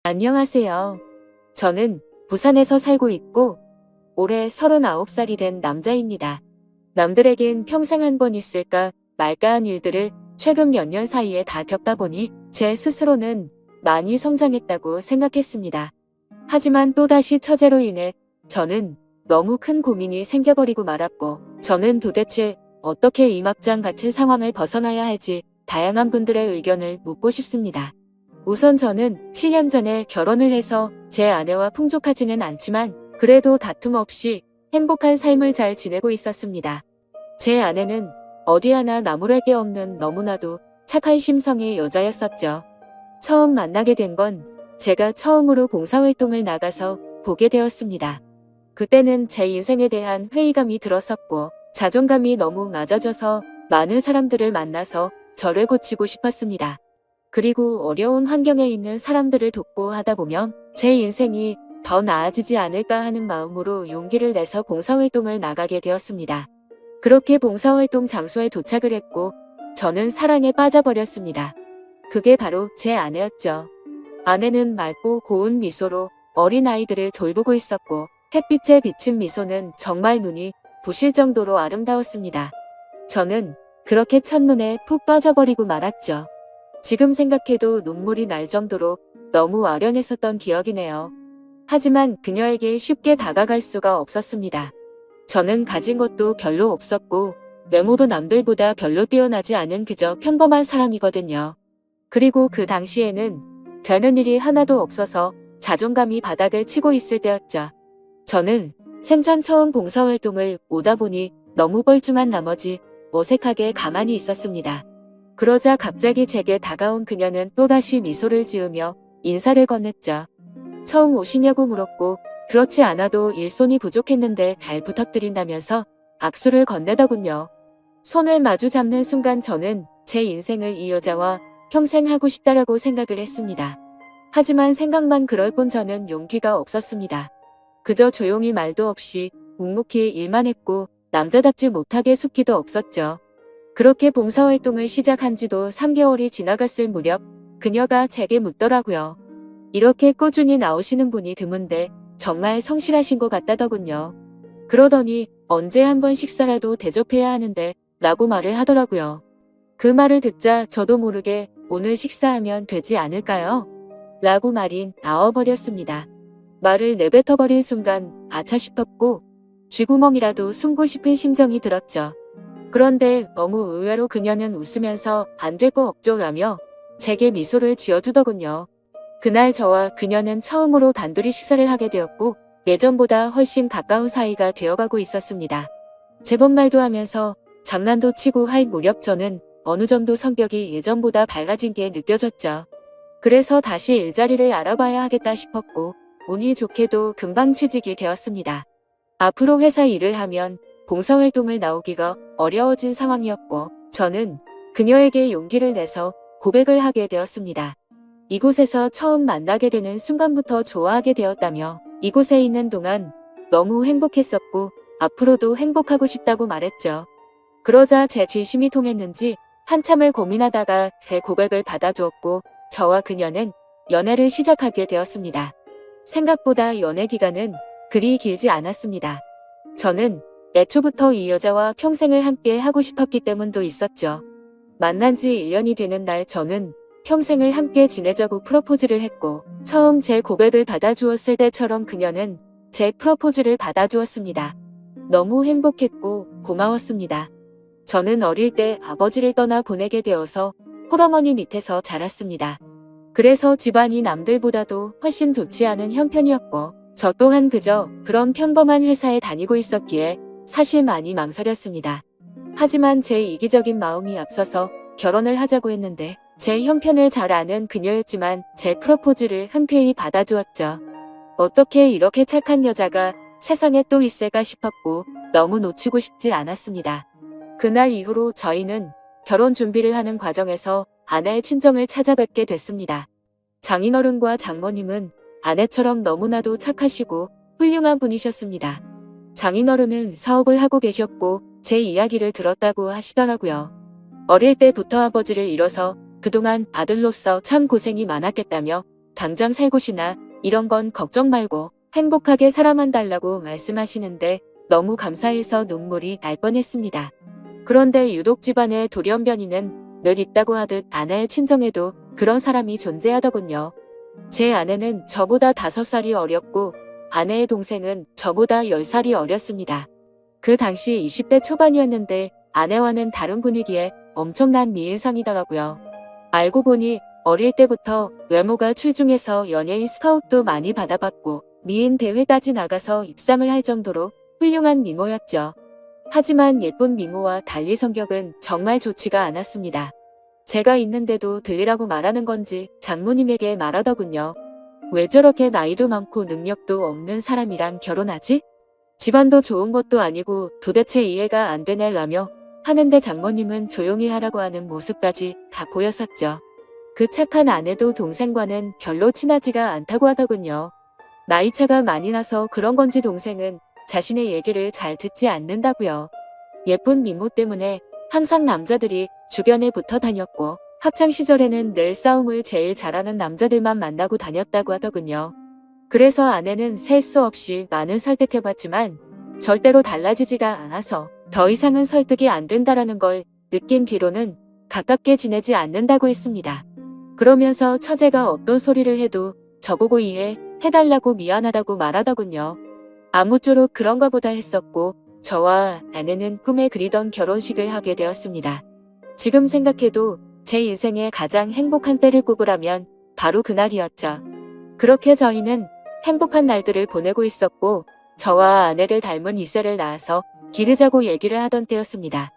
안녕하세요. 저는 부산에서 살고 있고 올해 39살이 된 남자입니다. 남들에겐 평생 한 번 있을까 말까 한 일들을 최근 몇 년 사이에 다 겪다 보니 제 스스로는 많이 성장했다고 생각했습니다. 하지만 또다시 처제로 인해 저는 너무 큰 고민이 생겨버리고 말았고, 저는 도대체 어떻게 이 막장 같은 상황을 벗어나야 할지 다양한 분들의 의견을 묻고 싶습니다. 우선 저는 7년 전에 결혼을 해서 제 아내와 풍족하지는 않지만 그래도 다툼 없이 행복한 삶을 잘 지내고 있었습니다. 제 아내는 어디 하나 나무랄 게 없는 너무나도 착한 심성의 여자였었죠. 처음 만나게 된 건 제가 처음으로 봉사활동을 나가서 보게 되었습니다. 그때는 제 인생에 대한 회의감이 들었었고 자존감이 너무 낮아져서 많은 사람들을 만나서 저를 고치고 싶었습니다. 그리고 어려운 환경에 있는 사람들을 돕고 하다 보면 제 인생이 더 나아지지 않을까 하는 마음으로 용기를 내서 봉사활동을 나가게 되었습니다. 그렇게 봉사활동 장소에 도착을 했고 저는 사랑에 빠져버렸습니다. 그게 바로 제 아내였죠. 아내는 맑고 고운 미소로 어린아이들을 돌보고 있었고 햇빛에 비친 미소는 정말 눈이 부실 정도로 아름다웠습니다. 저는 그렇게 첫눈에 푹 빠져버리고 말았죠. 지금 생각해도 눈물이 날 정도로 너무 아련했었던 기억이네요. 하지만 그녀에게 쉽게 다가갈 수가 없었습니다. 저는 가진 것도 별로 없었고 외모도 남들보다 별로 뛰어나지 않은 그저 평범한 사람이거든요. 그리고 그 당시에는 되는 일이 하나도 없어서 자존감이 바닥을 치고 있을 때였죠. 저는 생전 처음 봉사활동을 오다 보니 너무 뻘쭘한 나머지 어색하게 가만히 있었습니다. 그러자 갑자기 제게 다가온 그녀는 또다시 미소를 지으며 인사를 건넸죠. 처음 오시냐고 물었고 그렇지 않아도 일손이 부족했는데 잘 부탁드린다면서 악수를 건네더군요. 손을 마주 잡는 순간 저는 제 인생을 이 여자와 평생 하고 싶다라고 생각을 했습니다. 하지만 생각만 그럴 뿐 저는 용기가 없었습니다. 그저 조용히 말도 없이 묵묵히 일만 했고 남자답지 못하게 숙기도 없었죠. 그렇게 봉사활동을 시작한 지도 3개월이 지나갔을 무렵 그녀가 제게 묻더라고요. 이렇게 꾸준히 나오시는 분이 드문데 정말 성실하신 것 같다더군요. 그러더니 언제 한번 식사라도 대접해야 하는데 라고 말을 하더라고요. 그 말을 듣자 저도 모르게 오늘 식사하면 되지 않을까요? 라고 말이 나와버렸습니다. 말을 내뱉어버린 순간 아차 싶었고 쥐구멍이라도 숨고 싶은 심정이 들었죠. 그런데 너무 의외로 그녀는 웃으면서 안 될 거 없죠라며 제게 미소를 지어주더군요. 그날 저와 그녀는 처음으로 단둘이 식사를 하게 되었고 예전보다 훨씬 가까운 사이가 되어가고 있었습니다. 제법 말도 하면서 장난도 치고 할 무렵 저는 어느 정도 성격이 예전보다 밝아진 게 느껴졌죠. 그래서 다시 일자리를 알아봐야 하겠다 싶었고 운이 좋게도 금방 취직이 되었습니다. 앞으로 회사 일을 하면 봉사활동을 나오기가 어려워진 상황이었고 저는 그녀에게 용기를 내서 고백을 하게 되었습니다. 이곳에서 처음 만나게 되는 순간부터 좋아하게 되었다며 이곳에 있는 동안 너무 행복했었고 앞으로도 행복하고 싶다고 말했죠. 그러자 제 진심이 통했는지 한참을 고민하다가 제 고백을 받아주었고 저와 그녀는 연애를 시작하게 되었습니다. 생각보다 연애 기간은 그리 길지 않았습니다. 저는 애초부터 이 여자와 평생을 함께 하고 싶었기 때문도 있었죠. 만난 지 1년이 되는 날 저는 평생을 함께 지내자고 프로포즈를 했고 처음 제 고백을 받아주었을 때처럼 그녀는 제 프로포즈를 받아주었습니다. 너무 행복했고 고마웠습니다. 저는 어릴 때 아버지를 떠나 보내게 되어서 홀어머니 밑에서 자랐습니다. 그래서 집안이 남들보다도 훨씬 좋지 않은 형편이었고 저 또한 그저 그런 평범한 회사에 다니고 있었기에 사실 많이 망설였습니다. 하지만 제 이기적인 마음이 앞서서 결혼을 하자고 했는데 제 형편을 잘 아는 그녀였지만 제 프로포즈를 흔쾌히 받아주었죠. 어떻게 이렇게 착한 여자가 세상에 또 있을까 싶었고 너무 놓치고 싶지 않았습니다. 그날 이후로 저희는 결혼 준비를 하는 과정에서 아내의 친정을 찾아뵙게 됐습니다. 장인어른과 장모님은 아내처럼 너무나도 착하시고 훌륭한 분이셨습니다. 장인어른은 사업을 하고 계셨고 제 이야기를 들었다고 하시더라고요. 어릴 때부터 아버지를 잃어서 그동안 아들로서 참 고생이 많았겠다며 당장 살 곳이나 이런 건 걱정 말고 행복하게 살아만 달라고 말씀하시는데 너무 감사해서 눈물이 날 뻔했습니다. 그런데 유독 집안의 돌연변이는 늘 있다고 하듯 아내의 친정에도 그런 사람이 존재하더군요. 제 아내는 저보다 5살이 어렸고 아내의 동생은 저보다 10살이 어렸습니다. 그 당시 20대 초반이었는데 아내와는 다른 분위기에 엄청난 미인상이더라고요. 알고 보니 어릴 때부터 외모가 출중해서 연예인 스카웃도 많이 받아봤고 미인 대회까지 나가서 입상을 할 정도로 훌륭한 미모였죠. 하지만 예쁜 미모와 달리 성격은 정말 좋지가 않았습니다. 제가 있는데도 들리라고 말하는 건지 장모님에게 말하더군요. 왜 저렇게 나이도 많고 능력도 없는 사람이랑 결혼하지? 집안도 좋은 것도 아니고 도대체 이해가 안 되네라며 하는데 장모님은 조용히 하라고 하는 모습까지 다 보였었죠. 그 착한 아내도 동생과는 별로 친하지가 않다고 하더군요. 나이차가 많이 나서 그런 건지 동생은 자신의 얘기를 잘 듣지 않는다고요. 예쁜 미모 때문에 항상 남자들이 주변에 붙어 다녔고 학창 시절에는 늘 싸움을 제일 잘하는 남자들만 만나고 다녔다고 하더군요. 그래서 아내는 셀 수 없이 많은 설득해봤지만 절대로 달라지지가 않아서 더 이상은 설득이 안 된다라는 걸 느낀 뒤로는 가깝게 지내지 않는다고 했습니다. 그러면서 처제가 어떤 소리를 해도 저보고 이해해달라고 미안하다고 말하더군요. 아무쪼록 그런가 보다 했었고 저와 아내는 꿈에 그리던 결혼식을 하게 되었습니다. 지금 생각해도 제 인생의 가장 행복한 때를 꼽으라면 바로 그날이었죠. 그렇게 저희는 행복한 날들을 보내고 있었고 저와 아내를 닮은 2세를 낳아서 기르자고 얘기를 하던 때였습니다.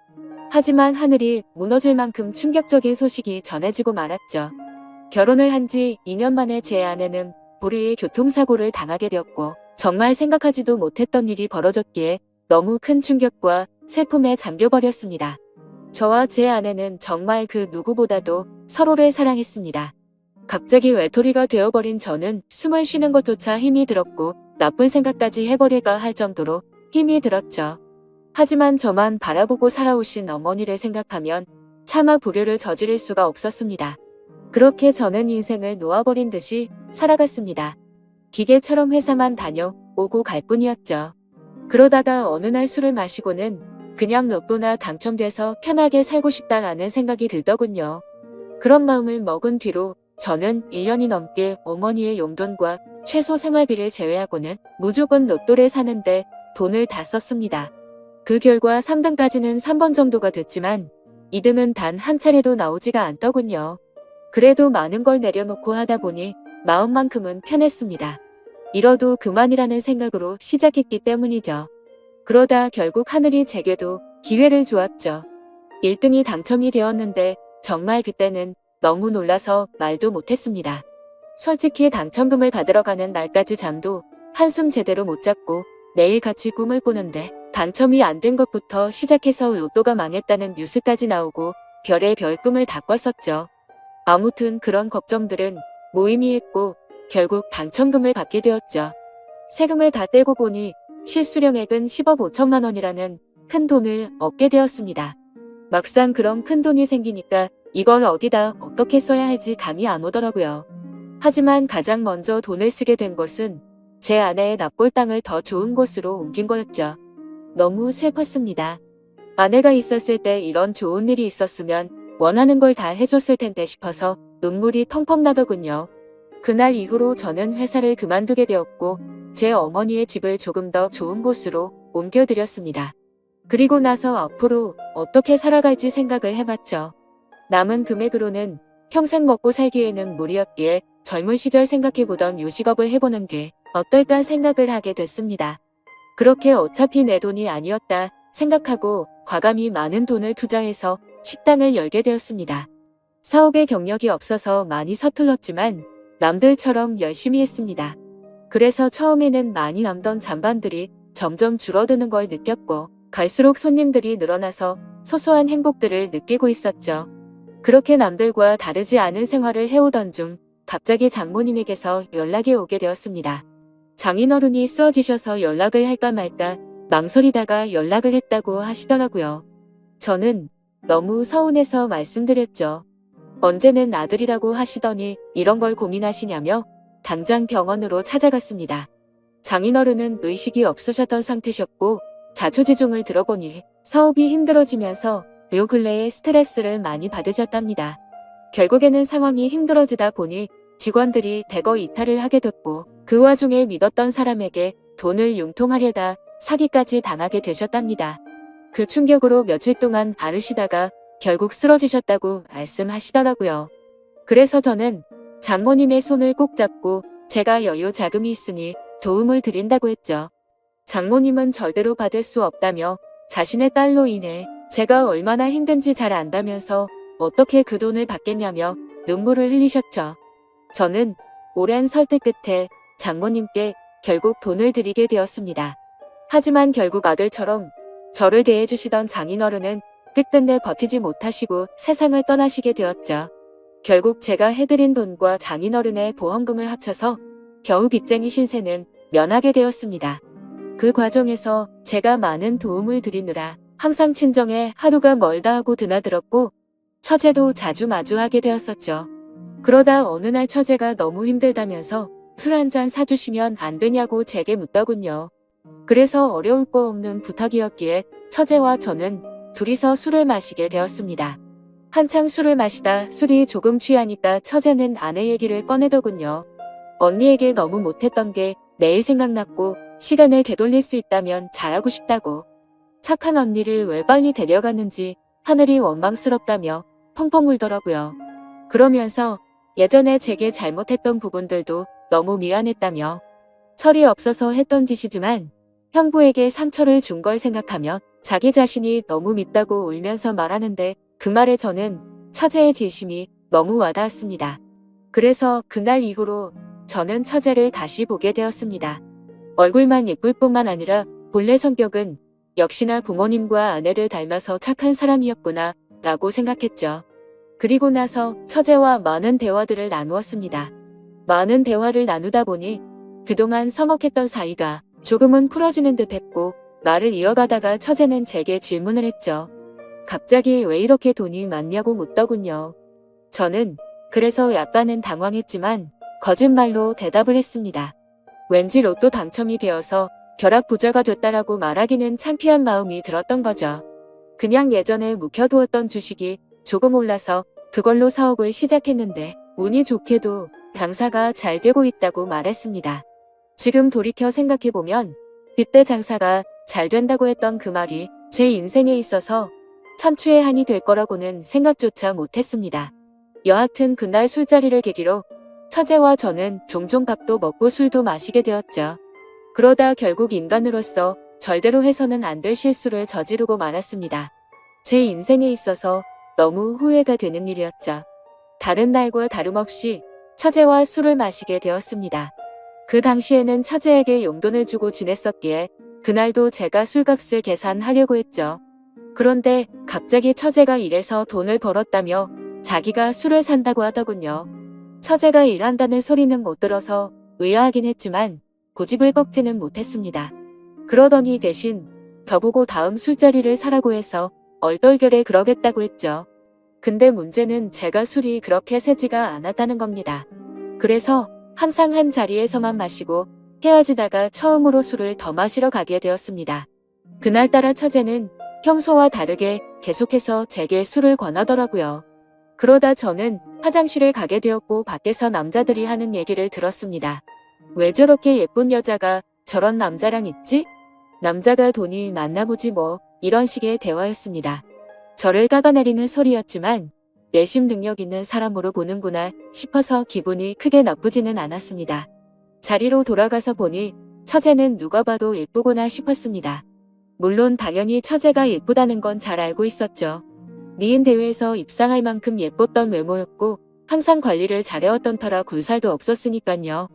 하지만 하늘이 무너질 만큼 충격적인 소식이 전해지고 말았죠. 결혼을 한 지 2년 만에 제 아내는 불의의 교통사고를 당하게 되었고 정말 생각하지도 못했던 일이 벌어졌기에 너무 큰 충격과 슬픔에 잠겨버렸습니다. 저와 제 아내는 정말 그 누구보다도 서로를 사랑했습니다. 갑자기 외톨이가 되어버린 저는 숨을 쉬는 것조차 힘이 들었고 나쁜 생각까지 해버릴까 할 정도로 힘이 들었죠. 하지만 저만 바라보고 살아오신 어머니를 생각하면 차마 불효를 저지를 수가 없었습니다. 그렇게 저는 인생을 놓아버린 듯이 살아갔습니다. 기계처럼 회사만 다녀오고 갈 뿐이었죠. 그러다가 어느 날 술을 마시고는 그냥 로또나 당첨돼서 편하게 살고 싶다라는 생각이 들더군요. 그런 마음을 먹은 뒤로 저는 1년이 넘게 어머니의 용돈과 최소 생활비를 제외하고는 무조건 로또를 사는데 돈을 다 썼습니다. 그 결과 3등까지는 3번 정도가 됐지만 2등은 단 한 차례도 나오지가 않더군요. 그래도 많은 걸 내려놓고 하다 보니 마음만큼은 편했습니다. 이뤄도 그만이라는 생각으로 시작했기 때문이죠. 그러다 결국 하늘이 제게도 기회를 주었죠. 1등이 당첨이 되었는데 정말 그때는 너무 놀라서 말도 못했습니다. 솔직히 당첨금을 받으러 가는 날까지 잠도 한숨 제대로 못 잤고 내일 같이 꿈을 꾸는데 당첨이 안 된 것부터 시작해서 로또가 망했다는 뉴스까지 나오고 별의 별 꿈을 다 꿨었죠. 아무튼 그런 걱정들은 무의미했고 결국 당첨금을 받게 되었죠. 세금을 다 떼고 보니 실수령액은 10억 5천만 원이라는 큰 돈을 얻게 되었습니다. 막상 그런 큰 돈이 생기니까 이걸 어디다 어떻게 써야 할지 감이 안 오더라고요. 하지만 가장 먼저 돈을 쓰게 된 것은 제 아내의 납골 땅을 더 좋은 곳으로 옮긴 거였죠. 너무 슬펐습니다. 아내가 있었을 때 이런 좋은 일이 있었으면 원하는 걸 다 해줬을 텐데 싶어서 눈물이 펑펑 나더군요. 그날 이후로 저는 회사를 그만두게 되었고 제 어머니의 집을 조금 더 좋은 곳으로 옮겨드렸습니다. 그리고 나서 앞으로 어떻게 살아갈지 생각을 해봤죠. 남은 금액으로는 평생 먹고 살기에는 무리였기에 젊은 시절 생각해보던 요식업을 해보는 게 어떨까 생각을 하게 됐습니다. 그렇게 어차피 내 돈이 아니었다 생각하고 과감히 많은 돈을 투자해서 식당을 열게 되었습니다. 사업의 경력이 없어서 많이 서툴렀지만 남들처럼 열심히 했습니다. 그래서 처음에는 많이 남던 잔반들이 점점 줄어드는 걸 느꼈고 갈수록 손님들이 늘어나서 소소한 행복들을 느끼고 있었죠. 그렇게 남들과 다르지 않은 생활을 해오던 중 갑자기 장모님에게서 연락이 오게 되었습니다. 장인어른이 쓰러지셔서 연락을 할까 말까 망설이다가 연락을 했다고 하시더라고요. 저는 너무 서운해서 말씀드렸죠. 언제는 아들이라고 하시더니 이런 걸 고민하시냐며 당장 병원으로 찾아갔습니다. 장인어른은 의식이 없으셨던 상태셨고 자초지종을 들어보니 사업이 힘들어지면서 요 근래에 스트레스를 많이 받으셨답니다. 결국에는 상황이 힘들어지다 보니 직원들이 대거 이탈을 하게 됐고 그 와중에 믿었던 사람에게 돈을 융통하려다 사기까지 당하게 되셨답니다. 그 충격으로 며칠 동안 앓으시다가 결국 쓰러지셨다고 말씀하시더라고요. 그래서 저는 장모님의 손을 꼭 잡고 제가 여유 자금이 있으니 도움을 드린다고 했죠. 장모님은 절대로 받을 수 없다며 자신의 딸로 인해 제가 얼마나 힘든지 잘 안다면서 어떻게 그 돈을 받겠냐며 눈물을 흘리셨죠. 저는 오랜 설득 끝에 장모님께 결국 돈을 드리게 되었습니다. 하지만 결국 아들처럼 저를 대해주시던 장인어른은 끝끝내 버티지 못하시고 세상을 떠나시게 되었죠. 결국 제가 해드린 돈과 장인어른의 보험금을 합쳐서 겨우 빚쟁이 신세는 면하게 되었습니다. 그 과정에서 제가 많은 도움을 드리느라 항상 친정에 하루가 멀다 하고 드나들었고 처제도 자주 마주하게 되었었죠. 그러다 어느 날 처제가 너무 힘들다면서 술 한 잔 사주시면 안 되냐고 제게 묻더군요. 그래서 어려울 거 없는 부탁이었기에 처제와 저는 둘이서 술을 마시게 되었습니다. 한창 술을 마시다 술이 조금 취하니까 처제는 아내 얘기를 꺼내더군요. 언니에게 너무 못했던 게 매일 생각났고 시간을 되돌릴 수 있다면 잘하고 싶다고. 착한 언니를 왜 빨리 데려갔는지 하늘이 원망스럽다며 펑펑 울더라고요. 그러면서 예전에 제게 잘못했던 부분들도 너무 미안했다며 철이 없어서 했던 짓이지만 형부에게 상처를 준 걸 생각하며 자기 자신이 너무 밉다고 울면서 말하는데 그 말에 저는 처제의 진심이 너무 와닿았습니다. 그래서 그날 이후로 저는 처제를 다시 보게 되었습니다. 얼굴만 예쁠 뿐만 아니라 본래 성격은 역시나 부모님과 아내를 닮아서 착한 사람이었구나 라고 생각했죠. 그리고 나서 처제와 많은 대화들을 나누었습니다. 많은 대화를 나누다 보니 그동안 서먹했던 사이가 조금은 풀어지는 듯 했고 말을 이어가다가 처제는 제게 질문을 했죠. 갑자기 왜 이렇게 돈이 많냐고 묻더군요. 저는 그래서 약간은 당황했지만 거짓말로 대답을 했습니다. 왠지 로또 당첨이 되어서 벼락부자가 됐다라고 말하기는 창피한 마음이 들었던 거죠. 그냥 예전에 묵혀두었던 주식이 조금 올라서 그걸로 사업을 시작했는데 운이 좋게도 장사가 잘 되고 있다고 말했습니다. 지금 돌이켜 생각해보면 그때 장사가 잘 된다고 했던 그 말이 제 인생에 있어서 천추의 한이 될 거라고는 생각조차 못했습니다. 여하튼 그날 술자리를 계기로 처제와 저는 종종 밥도 먹고 술도 마시게 되었죠. 그러다 결국 인간으로서 절대로 해서는 안 될 실수를 저지르고 말았습니다. 제 인생에 있어서 너무 후회가 되는 일이었죠. 다른 날과 다름없이 처제와 술을 마시게 되었습니다. 그 당시에는 처제에게 용돈을 주고 지냈었기에 그날도 제가 술값을 계산하려고 했죠. 그런데 갑자기 처제가 일해서 돈을 벌었다며 자기가 술을 산다고 하더군요. 처제가 일한다는 소리는 못 들어서 의아하긴 했지만 고집을 꺾지는 못했습니다. 그러더니 대신 저보고 다음 술자리를 사라고 해서 얼떨결에 그러겠다고 했죠. 근데 문제는 제가 술이 그렇게 세지가 않았다는 겁니다. 그래서 항상 한 자리에서만 마시고 헤어지다가 처음으로 술을 더 마시러 가게 되었습니다. 그날따라 처제는 평소와 다르게 계속해서 제게 술을 권하더라고요. 그러다 저는 화장실을 가게 되었고 밖에서 남자들이 하는 얘기를 들었습니다. 왜 저렇게 예쁜 여자가 저런 남자랑 있지? 남자가 돈이 많나 보지 뭐, 이런 식의 대화였습니다. 저를 깎아내리는 소리였지만 내심 능력 있는 사람으로 보는구나 싶어서 기분이 크게 나쁘지는 않았습니다. 자리로 돌아가서 보니 처제는 누가 봐도 예쁘구나 싶었습니다. 물론 당연히 처제가 예쁘다는 건 잘 알고 있었죠. 미인 대회에서 입상할 만큼 예뻤던 외모였고 항상 관리를 잘해왔던 터라 굴살도 없었으니깐요.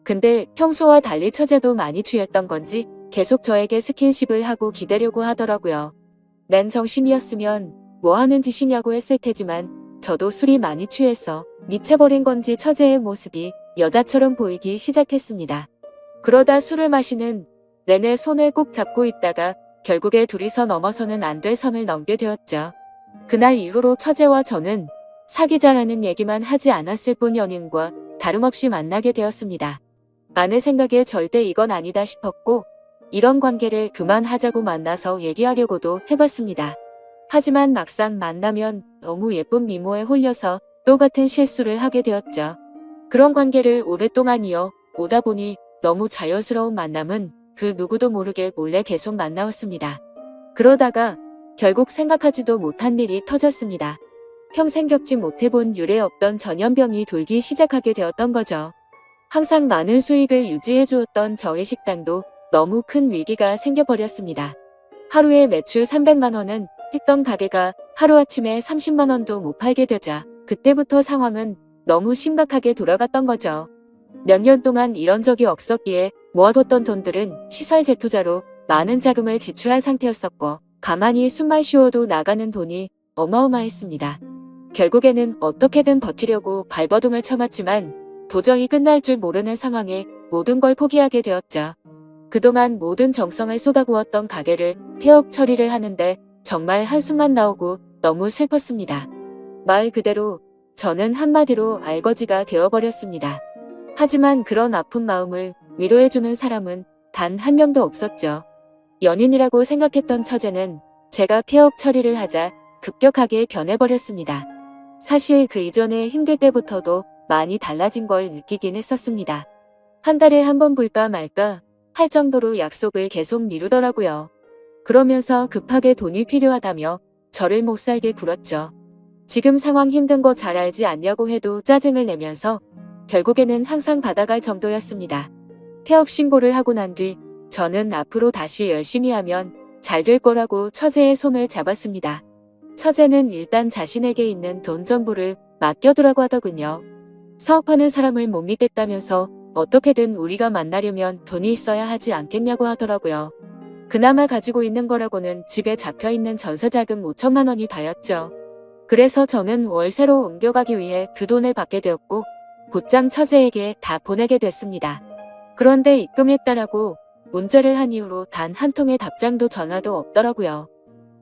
근데 평소와 달리 처제도 많이 취했던 건지 계속 저에게 스킨십을 하고 기대려고 하더라고요. 맨정신이었으면 뭐 하는 짓이냐고 했을 테지만 저도 술이 많이 취해서 미쳐버린 건지 처제의 모습이 여자처럼 보이기 시작했습니다. 그러다 술을 마시는 내내 손을 꼭 잡고 있다가 결국에 둘이서 넘어서는 안 될 선을 넘게 되었죠. 그날 이후로 처제와 저는 사귀자라는 얘기만 하지 않았을 뿐 연인과 다름없이 만나게 되었습니다. 아내 생각에 절대 이건 아니다 싶었고 이런 관계를 그만하자고 만나서 얘기하려고도 해봤습니다. 하지만 막상 만나면 너무 예쁜 미모에 홀려서 똑같은 실수를 하게 되었죠. 그런 관계를 오랫동안 이어오다 보니 너무 자연스러운 만남은 그 누구도 모르게 몰래 계속 만나왔습니다. 그러다가 결국 생각하지도 못한 일이 터졌습니다. 평생 겪지 못해본 유례 없던 전염병이 돌기 시작하게 되었던 거죠. 항상 많은 수익을 유지해 주었던 저의 식당도 너무 큰 위기가 생겨버렸습니다. 하루에 매출 300만 원은 했던 가게가 하루아침에 30만 원도 못 팔게 되자 그때부터 상황은 너무 심각하게 돌아갔던 거죠. 몇 년 동안 이런 적이 없었기에 모아뒀던 돈들은 시설 재투자로 많은 자금을 지출한 상태였었고 가만히 숨만 쉬어도 나가는 돈이 어마어마했습니다. 결국에는 어떻게든 버티려고 발버둥을 쳐봤지만 도저히 끝날 줄 모르는 상황에 모든 걸 포기하게 되었죠. 그동안 모든 정성을 쏟아부었던 가게를 폐업 처리를 하는데 정말 한숨만 나오고 너무 슬펐습니다. 말 그대로 저는 한마디로 알거지가 되어버렸습니다. 하지만 그런 아픈 마음을 위로해주는 사람은 단 한 명도 없었죠. 연인이라고 생각했던 처제는 제가 폐업 처리를 하자 급격하게 변해버렸습니다. 사실 그 이전에 힘들 때부터도 많이 달라진 걸 느끼긴 했었습니다. 한 달에 한 번 볼까 말까 할 정도로 약속을 계속 미루더라고요. 그러면서 급하게 돈이 필요하다며 저를 못살게 굴었죠. 지금 상황 힘든 거 잘 알지 않냐고 해도 짜증을 내면서 결국에는 항상 받아갈 정도였습니다. 폐업 신고를 하고 난 뒤 저는 앞으로 다시 열심히 하면 잘 될 거라고 처제의 손을 잡았습니다. 처제는 일단 자신에게 있는 돈 전부를 맡겨두라고 하더군요. 사업하는 사람을 못 믿겠다면서 어떻게든 우리가 만나려면 돈이 있어야 하지 않겠냐고 하더라고요. 그나마 가지고 있는 거라고는 집에 잡혀있는 전세자금 5천만 원이 다였죠. 그래서 저는 월세로 옮겨가기 위해 그 돈을 받게 되었고 곧장 처제에게 다 보내게 됐습니다. 그런데 입금했다라고 문자를 한 이후로 단 한 통의 답장도 전화도 없더라고요.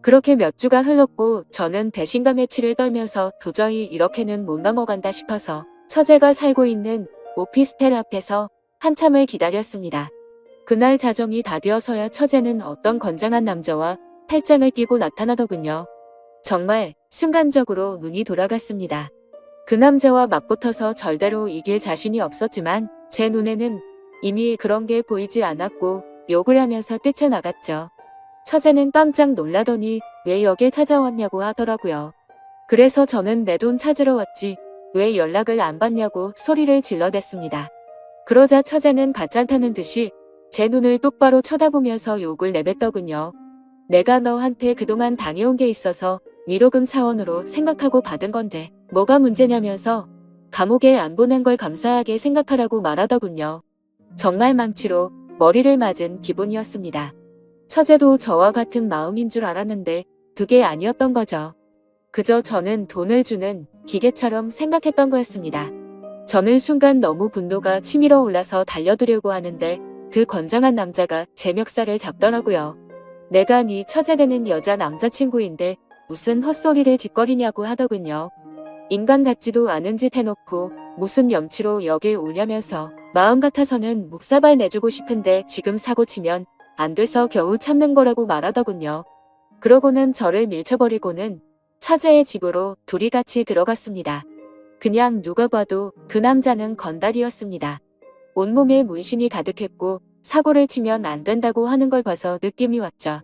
그렇게 몇 주가 흘렀고 저는 배신감에 치를 떨면서 도저히 이렇게는 못 넘어간다 싶어서 처제가 살고 있는 오피스텔 앞에서 한참을 기다렸습니다. 그날 자정이 다 되어서야 처제는 어떤 건장한 남자와 팔짱을 끼고 나타나더군요. 정말 순간적으로 눈이 돌아갔습니다. 그 남자와 맞붙어서 절대로 이길 자신이 없었지만 제 눈에는 이미 그런 게 보이지 않았고 욕을 하면서 뛰쳐나갔죠. 처제는 깜짝 놀라더니 왜 여길 찾아왔냐고 하더라고요. 그래서 저는 내 돈 찾으러 왔지 왜 연락을 안 받냐고 소리를 질러댔습니다. 그러자 처제는 가짠타는 듯이 제 눈을 똑바로 쳐다보면서 욕을 내뱉더군요. 내가 너한테 그동안 당해온 게 있어서 위로금 차원으로 생각하고 받은 건데 뭐가 문제냐면서 감옥에 안 보낸 걸 감사하게 생각하라고 말하더군요. 정말 망치로 머리를 맞은 기분이었습니다. 처제도 저와 같은 마음인 줄 알았는데 그게 아니었던 거죠. 그저 저는 돈을 주는 기계처럼 생각했던 거였습니다. 저는 순간 너무 분노가 치밀어 올라서 달려들려고 하는데 그 건장한 남자가 제 멱살을 잡더라고요. 내가 네 처제되는 여자 남자친구인데 무슨 헛소리를 짓거리냐고 하더군요. 인간 같지도 않은 짓 해놓고 무슨 염치로 여길 오냐면서 마음 같아서는 묵사발 내주고 싶은데 지금 사고 치면 안 돼서 겨우 참는 거라고 말하더군요. 그러고는 저를 밀쳐버리고는 처제의 집으로 둘이 같이 들어갔습니다. 그냥 누가 봐도 그 남자는 건달이었습니다. 온몸에 문신이 가득했고 사고를 치면 안 된다고 하는 걸 봐서 느낌이 왔죠.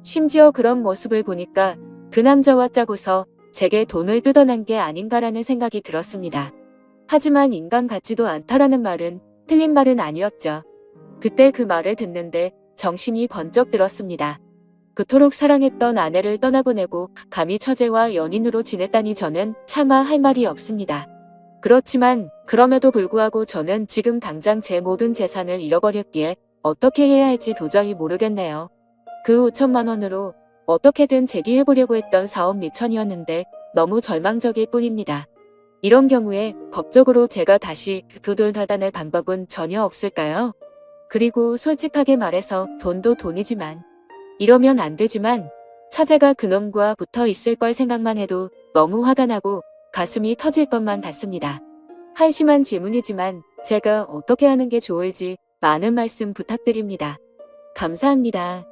심지어 그런 모습을 보니까 그 남자와 짜고서 제게 돈을 뜯어낸 게 아닌가라는 생각이 들었습니다. 하지만 인간 같지도 않다라는 말은 틀린 말은 아니었죠. 그때 그 말을 듣는데 정신이 번쩍 들었습니다. 그토록 사랑했던 아내를 떠나보내고 감히 처제와 연인으로 지냈다니 저는 차마 할 말이 없습니다. 그렇지만 그럼에도 불구하고 저는 지금 당장 제 모든 재산을 잃어버렸기에 어떻게 해야 할지 도저히 모르겠네요. 그 5천만 원으로 어떻게든 재기해보려고 했던 사업 미천이었는데 너무 절망적일 뿐입니다. 이런 경우에 법적으로 제가 다시 그 돈 받아낼 방법은 전혀 없을까요? 그리고 솔직하게 말해서 돈도 돈이지만 이러면 안 되지만 처제가 그놈과 붙어 있을 걸 생각만 해도 너무 화가 나고 가슴이 터질 것만 같습니다. 한심한 질문이지만 제가 어떻게 하는 게 좋을지 많은 말씀 부탁드립니다. 감사합니다.